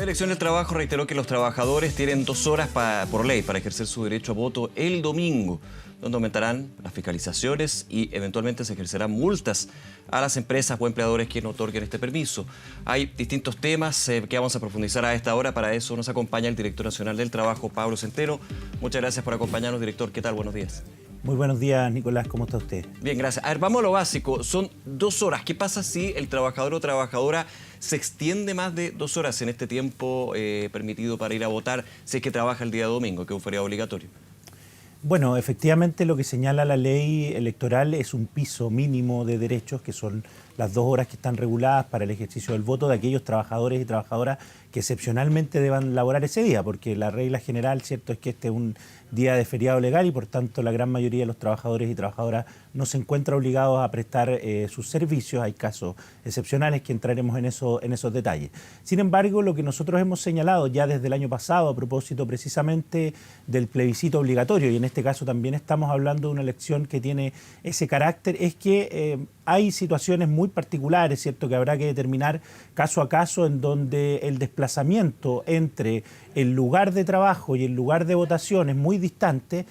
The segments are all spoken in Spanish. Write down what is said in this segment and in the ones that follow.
La Dirección del Trabajo reiteró que los trabajadores tienen 2 horas por ley para ejercer su derecho a voto el domingo, donde aumentarán las fiscalizaciones y eventualmente se ejercerán multas a las empresas o empleadores que no otorguen este permiso. Hay distintos temas que vamos a profundizar a esta hora. Para eso nos acompaña el director nacional del Trabajo, Pablo Centeno. Muchas gracias por acompañarnos, director. ¿Qué tal? Buenos días. Muy buenos días, Nicolás. ¿Cómo está usted? Bien, gracias. A ver, vamos a lo básico. Son 2 horas. ¿Qué pasa si el trabajador o trabajadora se extiende más de 2 horas en este tiempo permitido para ir a votar si es que trabaja el día domingo, que es un feriado obligatorio? Bueno, efectivamente lo que señala la ley electoral es un piso mínimo de derechos, que son las 2 horas que están reguladas para el ejercicio del voto de aquellos trabajadores y trabajadoras que excepcionalmente deban laborar ese día, porque la regla general, cierto, es que este es un día de feriado legal y por tanto la gran mayoría de los trabajadores y trabajadoras no se encuentra obligados a prestar sus servicios. Hay casos excepcionales que entraremos en esos detalles. Sin embargo, lo que nosotros hemos señalado ya desde el año pasado a propósito precisamente del plebiscito obligatorio, y en este caso también estamos hablando de una elección que tiene ese carácter, es que hay situaciones muy particulares, ¿cierto?, que habrá que determinar caso a caso, en donde el desplazamiento entre el lugar de trabajo y el lugar de votación es muy distante,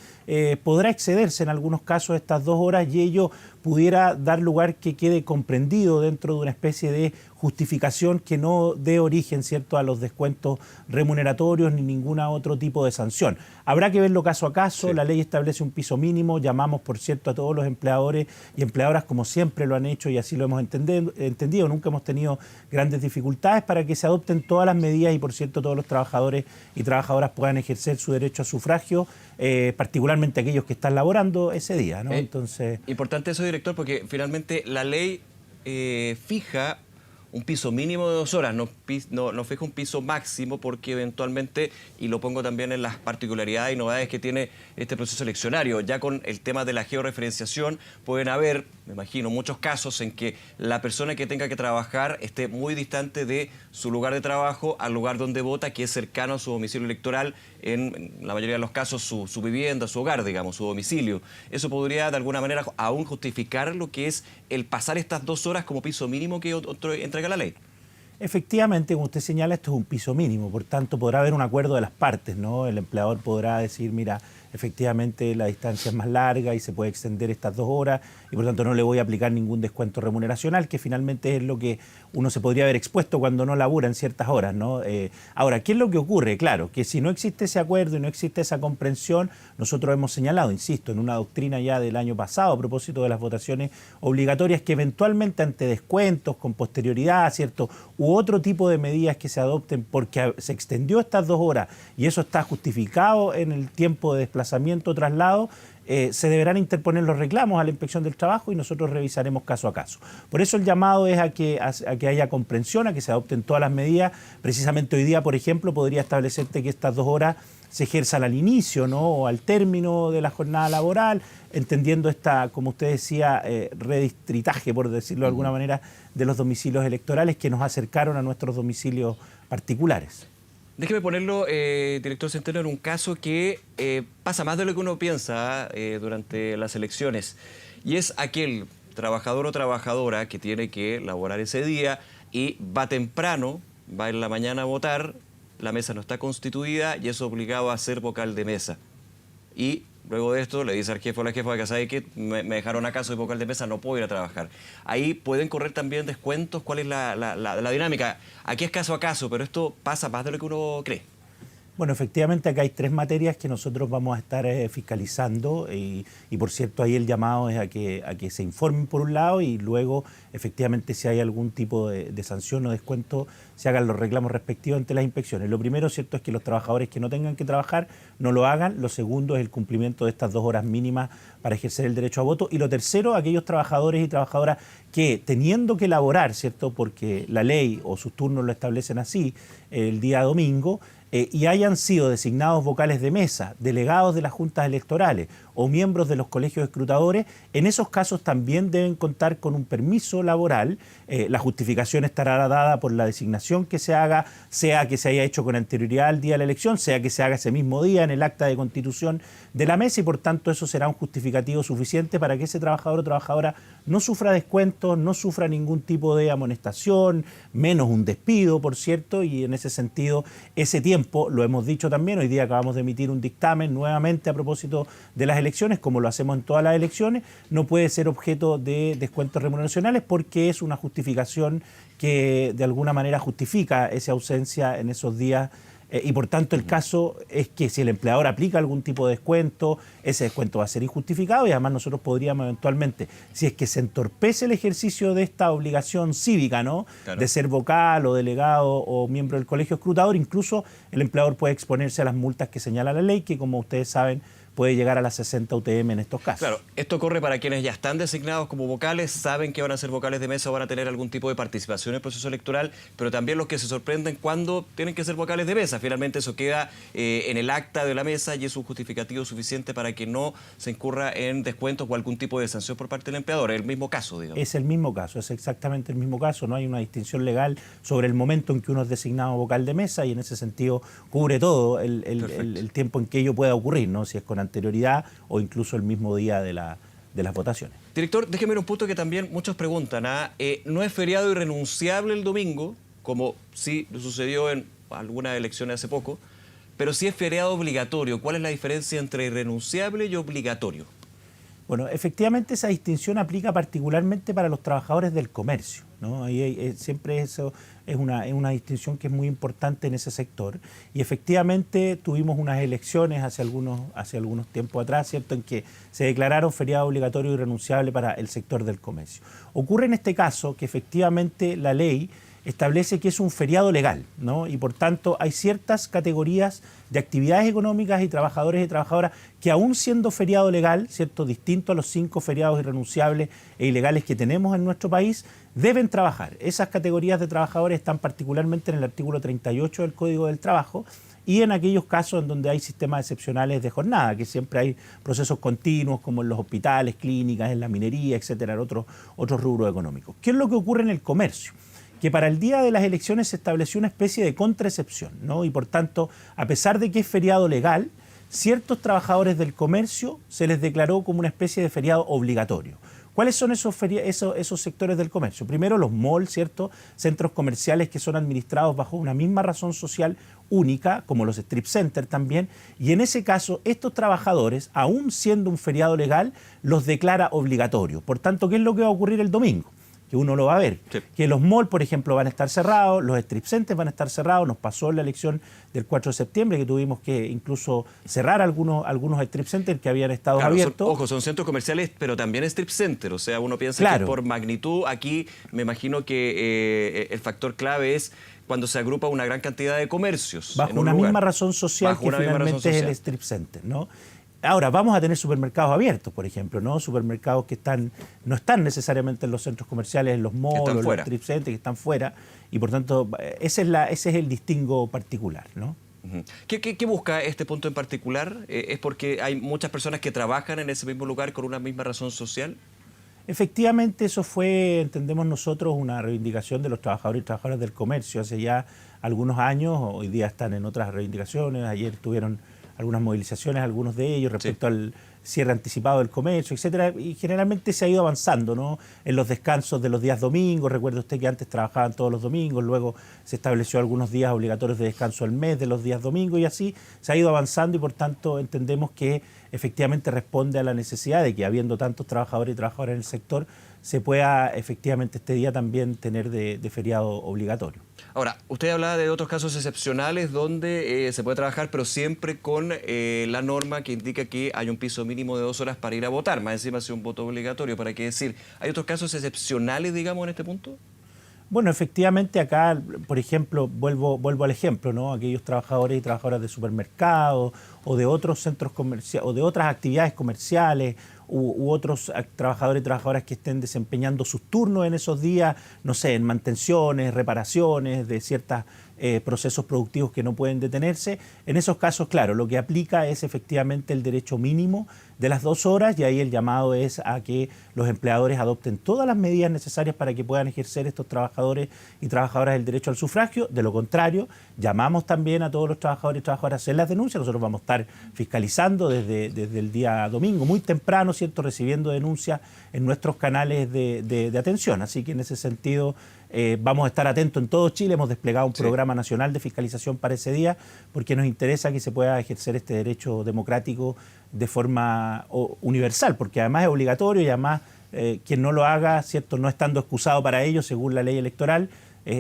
podrá excederse en algunos casos estas 2 horas y ello pudiera dar lugar que quede comprendido dentro de una especie de justificación que no dé origen, ¿cierto?, a los descuentos remuneratorios ni ningún otro tipo de sanción. Habrá que verlo caso a caso. Sí. La ley establece un piso mínimo. Llamamos, por cierto, a todos los empleadores y empleadoras, como siempre lo han hecho y así lo hemos entendido. Nunca hemos tenido grandes dificultades para que se adopten todas las medidas y, por cierto, todos los trabajadores y trabajadoras puedan ejercer su derecho a sufragio, particularmente aquellos que están laborando ese día, ¿no? Entonces, importante eso, director, porque finalmente la ley fija un piso mínimo de 2 horas, no fija un piso máximo, porque eventualmente, y lo pongo también en las particularidades y novedades que tiene este proceso eleccionario, ya con el tema de la georreferenciación pueden haber, me imagino, muchos casos en que la persona que tenga que trabajar esté muy distante de su lugar de trabajo al lugar donde vota, que es cercano a su domicilio electoral, en la mayoría de los casos su vivienda, su hogar, digamos, su domicilio. Eso podría de alguna manera aún justificar lo que es el pasar estas 2 horas como piso mínimo que entrega la ley. Efectivamente, como usted señala, esto es un piso mínimo, por tanto podrá haber un acuerdo de las partes, ¿no? El empleador podrá decir, mira, efectivamente la distancia es más larga y se puede extender estas 2 horas y por tanto no le voy a aplicar ningún descuento remuneracional, que finalmente es lo que uno se podría haber expuesto cuando no labura en ciertas horas, ¿no? Ahora, ¿qué es lo que ocurre? Claro, que si no existe ese acuerdo y no existe esa comprensión, nosotros hemos señalado, insisto, en una doctrina ya del año pasado a propósito de las votaciones obligatorias, que eventualmente ante descuentos con posterioridad, ¿cierto?, u otro tipo de medidas que se adopten porque se extendió estas 2 horas y eso está justificado en el tiempo de desplazamiento o traslado, se deberán interponer los reclamos a la Inspección del Trabajo y nosotros revisaremos caso a caso. Por eso el llamado es a que haya comprensión, a que se adopten todas las medidas. Precisamente hoy día, por ejemplo, podría establecerse que estas 2 horas se ejerzan al inicio, ¿no?, o al término de la jornada laboral, entendiendo esta, como usted decía, redistritaje, por decirlo de alguna manera, de los domicilios electorales que nos acercaron a nuestros domicilios particulares. Déjeme ponerlo, director Centeno, en un caso que pasa más de lo que uno piensa durante las elecciones, y es aquel trabajador o trabajadora que tiene que laborar ese día y va temprano, va en la mañana a votar, la mesa no está constituida y es obligado a ser vocal de mesa. Y luego de esto le dice al jefe o la jefa que sabe que me dejaron acá, soy vocal de mesa, no puedo ir a trabajar. Ahí pueden correr también descuentos. ¿Cuál es la dinámica? Aquí es caso a caso, pero esto pasa más de lo que uno cree. Bueno, efectivamente acá hay 3 materias que nosotros vamos a estar fiscalizando y por cierto ahí el llamado es a que se informen por un lado y luego efectivamente si hay algún tipo de sanción o descuento se hagan los reclamos respectivos ante las inspecciones. Lo primero, cierto, es que los trabajadores que no tengan que trabajar no lo hagan. Lo segundo es el cumplimiento de estas 2 horas mínimas para ejercer el derecho a voto. Y lo tercero, aquellos trabajadores y trabajadoras que teniendo que laborar, cierto, porque la ley o sus turnos lo establecen así, el día domingo, y hayan sido designados vocales de mesa, delegados de las juntas electorales o miembros de los colegios escrutadores, en esos casos también deben contar con un permiso laboral. La justificación estará dada por la designación que se haga, sea que se haya hecho con anterioridad al día de la elección, sea que se haga ese mismo día en el acta de constitución de la mesa, y por tanto eso será un justificativo suficiente para que ese trabajador o trabajadora no sufra descuentos, no sufra ningún tipo de amonestación, menos un despido, por cierto, y en ese sentido ese tiempo, lo hemos dicho también, hoy día acabamos de emitir un dictamen nuevamente a propósito de las elecciones, como lo hacemos en todas las elecciones, no puede ser objeto de descuentos remuneracionales porque es una justificación que de alguna manera justifica esa ausencia en esos días. Y por tanto el caso es que si el empleador aplica algún tipo de descuento, ese descuento va a ser injustificado, y además nosotros podríamos eventualmente, si es que se entorpece el ejercicio de esta obligación cívica, ¿no? Claro. De ser vocal o delegado o miembro del colegio escrutador, incluso el empleador puede exponerse a las multas que señala la ley, que como ustedes saben puede llegar a las 60 UTM en estos casos. Claro, esto corre para quienes ya están designados como vocales, saben que van a ser vocales de mesa o van a tener algún tipo de participación en el proceso electoral, pero también los que se sorprenden cuando tienen que ser vocales de mesa. Finalmente eso queda en el acta de la mesa y es un justificativo suficiente para que no se incurra en descuentos o algún tipo de sanción por parte del empleador. Es el mismo caso, digamos. Es el mismo caso, es exactamente el mismo caso. No hay una distinción legal sobre el momento en que uno es designado vocal de mesa, y en ese sentido cubre todo el tiempo en que ello pueda ocurrir, ¿no? Si es con anterioridad o incluso el mismo día de las votaciones. Director, déjeme ver un punto que también muchos preguntan. ¿No es feriado irrenunciable el domingo, como sí sucedió en algunas elecciones hace poco, pero sí es feriado obligatorio? ¿Cuál es la diferencia entre irrenunciable y obligatorio? Bueno, efectivamente esa distinción aplica particularmente para los trabajadores del comercio, ¿no? Ahí siempre eso es una distinción que es muy importante en ese sector, y efectivamente tuvimos unas elecciones hace algunos tiempos atrás, ¿cierto?, en que se declararon feriado obligatorio y irrenunciable para el sector del comercio. Ocurre en este caso que efectivamente la ley establece que es un feriado legal, ¿no? Y por tanto hay ciertas categorías de actividades económicas y trabajadores y trabajadoras que, aún siendo feriado legal, ¿cierto?, distinto a los 5 feriados irrenunciables e ilegales que tenemos en nuestro país, deben trabajar. Esas categorías de trabajadores están particularmente en el artículo 38 del Código del Trabajo, y en aquellos casos en donde hay sistemas excepcionales de jornada, que siempre hay procesos continuos, como en los hospitales, clínicas, en la minería, etcétera, en otros rubros económicos. ¿Qué es lo que ocurre en el comercio? Que para el día de las elecciones se estableció una especie de contraexcepción, ¿no? Y por tanto, a pesar de que es feriado legal, ciertos trabajadores del comercio se les declaró como una especie de feriado obligatorio. ¿Cuáles son esos sectores del comercio? Primero, los malls, ¿cierto?, centros comerciales que son administrados bajo una misma razón social única, como los strip centers también, y en ese caso estos trabajadores, aún siendo un feriado legal, los declara obligatorios. Por tanto, ¿qué es lo que va a ocurrir el domingo? Que uno lo va a ver, sí, que los malls, por ejemplo, van a estar cerrados, los strip centers van a estar cerrados. Nos pasó en la elección del 4 de septiembre que tuvimos que incluso cerrar algunos strip centers que habían estado abiertos. Son centros comerciales, pero también strip centers. O sea, uno piensa, claro, que por magnitud, aquí me imagino que el factor clave es cuando se agrupa una gran cantidad de comercios. Bajo una misma razón social que finalmente es el strip center, ¿no? Ahora, vamos a tener supermercados abiertos, por ejemplo, ¿no? Supermercados que no están necesariamente en los centros comerciales, en los malls, en los strip centers, que están fuera, y por tanto, ese es el distingo particular, ¿no? ¿Qué busca este punto en particular? ¿Es porque hay muchas personas que trabajan en ese mismo lugar con una misma razón social? Efectivamente, eso fue, entendemos nosotros, una reivindicación de los trabajadores y trabajadoras del comercio hace ya algunos años. Hoy día están en otras reivindicaciones. Ayer tuvieron algunas movilizaciones, algunos de ellos, respecto al cierre anticipado del comercio, etcétera, y generalmente se ha ido avanzando, ¿no?, en los descansos de los días domingos. Recuerde usted que antes trabajaban todos los domingos, luego se estableció algunos días obligatorios de descanso al mes de los días domingos, y así se ha ido avanzando, y por tanto entendemos que efectivamente responde a la necesidad de que, habiendo tantos trabajadores y trabajadoras en el sector, se pueda efectivamente este día también tener de feriado obligatorio. Ahora, usted hablaba de otros casos excepcionales donde se puede trabajar, pero siempre con la norma que indica que hay un piso mínimo de 2 horas para ir a votar, más encima hace un voto obligatorio. ¿Para qué decir? ¿Hay otros casos excepcionales, digamos, en este punto? Bueno, efectivamente acá, por ejemplo, vuelvo al ejemplo, ¿no? Aquellos trabajadores y trabajadoras de supermercados o de otros centros comerciales o de otras actividades comerciales u otros trabajadores y trabajadoras que estén desempeñando sus turnos en esos días, no sé, en mantenciones, reparaciones de ciertas procesos productivos que no pueden detenerse. En esos casos, claro, lo que aplica es efectivamente el derecho mínimo de las 2 horas y ahí el llamado es a que los empleadores adopten todas las medidas necesarias para que puedan ejercer estos trabajadores y trabajadoras el derecho al sufragio. De lo contrario, llamamos también a todos los trabajadores y trabajadoras a hacer las denuncias. Nosotros vamos a estar fiscalizando desde el día domingo, muy temprano, ¿cierto?, recibiendo denuncias en nuestros canales de atención. Así que en ese sentido vamos a estar atentos en todo Chile. Hemos desplegado un programa nacional de fiscalización para ese día porque nos interesa que se pueda ejercer este derecho democrático de forma universal, porque además es obligatorio y además quien no lo haga, ¿cierto?, no estando excusado para ello según la ley electoral,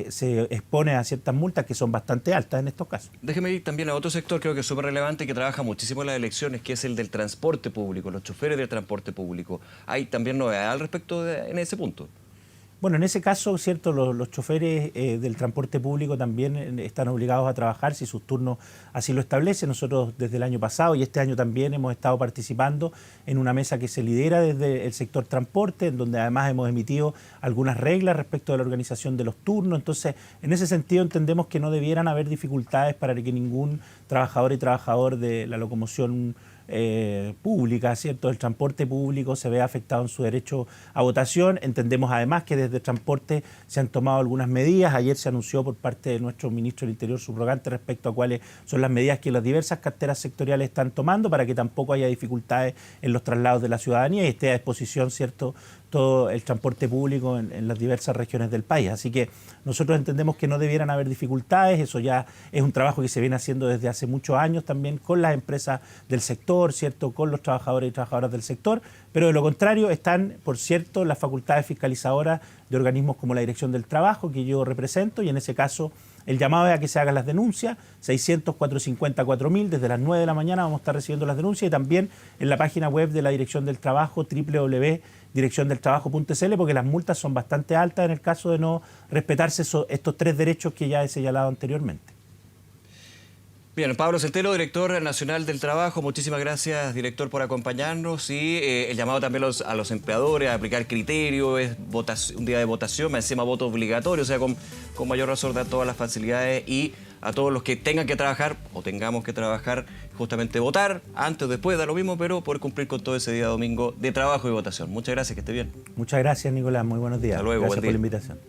se expone a ciertas multas que son bastante altas en estos casos. Déjeme ir también a otro sector, creo que es súper relevante y que trabaja muchísimo en las elecciones, que es el del transporte público, los choferes del transporte público. ¿Hay también novedades al respecto en ese punto? Bueno, en ese caso, cierto, los choferes del transporte público también están obligados a trabajar si sus turnos así lo establecen. Nosotros desde el año pasado y este año también hemos estado participando en una mesa que se lidera desde el sector transporte, en donde además hemos emitido algunas reglas respecto de la organización de los turnos. Entonces, en ese sentido entendemos que no debieran haber dificultades para que ningún trabajador y trabajador de la locomoción pública, ¿cierto?, el transporte público se vea afectado en su derecho a votación. Entendemos además que desde transporte se han tomado algunas medidas. Ayer se anunció por parte de nuestro ministro del Interior subrogante respecto a cuáles son las medidas que las diversas carteras sectoriales están tomando para que tampoco haya dificultades en los traslados de la ciudadanía y esté a disposición, ¿cierto?, todo el transporte público en las diversas regiones del país. Así que nosotros entendemos que no debieran haber dificultades. Eso ya es un trabajo que se viene haciendo desde hace muchos años también con las empresas del sector, ¿cierto?, con los trabajadores y trabajadoras del sector, pero de lo contrario están, por cierto, las facultades fiscalizadoras de organismos como la Dirección del Trabajo, que yo represento, y en ese caso el llamado es a que se hagan las denuncias, 600-450-4000, desde las 9 de la mañana vamos a estar recibiendo las denuncias y también en la página web de la Dirección del Trabajo, www.direcciondeltrabajo.cl, porque las multas son bastante altas en el caso de no respetarse estos 3 derechos que ya he señalado anteriormente. Bien, Pablo Centeno, director nacional del trabajo, muchísimas gracias, director, por acompañarnos y el llamado también a los empleadores a aplicar criterio, es un día de votación, más encima voto obligatorio, o sea, con mayor razón dar todas las facilidades y a todos los que tengan que trabajar o tengamos que trabajar, justamente votar, antes o después, da lo mismo, pero poder cumplir con todo ese día domingo de trabajo y votación. Muchas gracias, que esté bien. Muchas gracias, Nicolás, muy buenos días. Hasta luego, gracias buen día. por la invitación.